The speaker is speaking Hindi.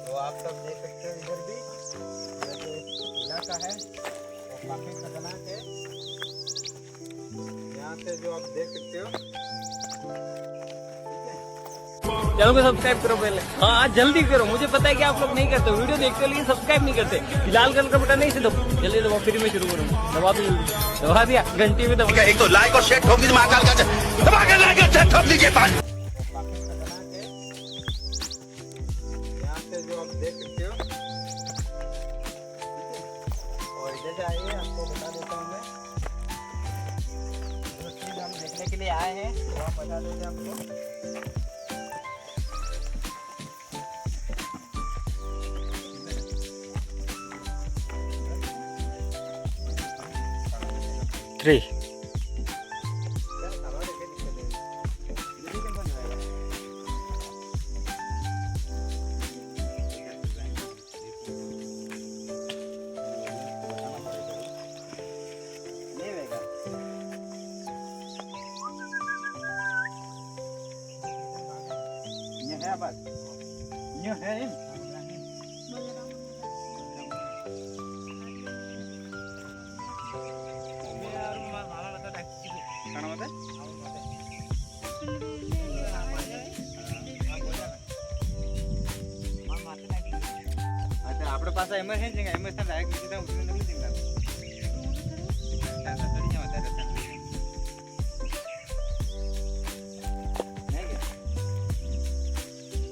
तो आप सब देख सकते हो इधर भी जैसे इलाका है और काफी खतरनाक है। यहाँ से जो आप देख सकते हो, चैनल को सब्सक्राइब करो पहले। हाँ जल्दी करो, मुझे पता है कि आप लोग नहीं करते, वीडियो देखते हो लेकिन सब्सक्राइब नहीं करते। लाल कलर का बटन नहीं से दबो, जल्दी दबाओ, फिर मैं शुरू करूँ। दबा दो, दबा दिया, घंटी में दबा। एक तो लाइक और शेयर ठोक दीजिए, महाकाल का दबा के लाइक और शेयर ठोक लीजिए। काफी खतरनाक है। यहाँ से जो आप देख सकते हो, और इधर से आइए, आपको बता देता हूँ मैं जो चीज हम देखने के लिए आए हैं वो आप बता देते हैं आपको। 3 આપણે પાસે એમરજન્સી ડાયરેક્ટ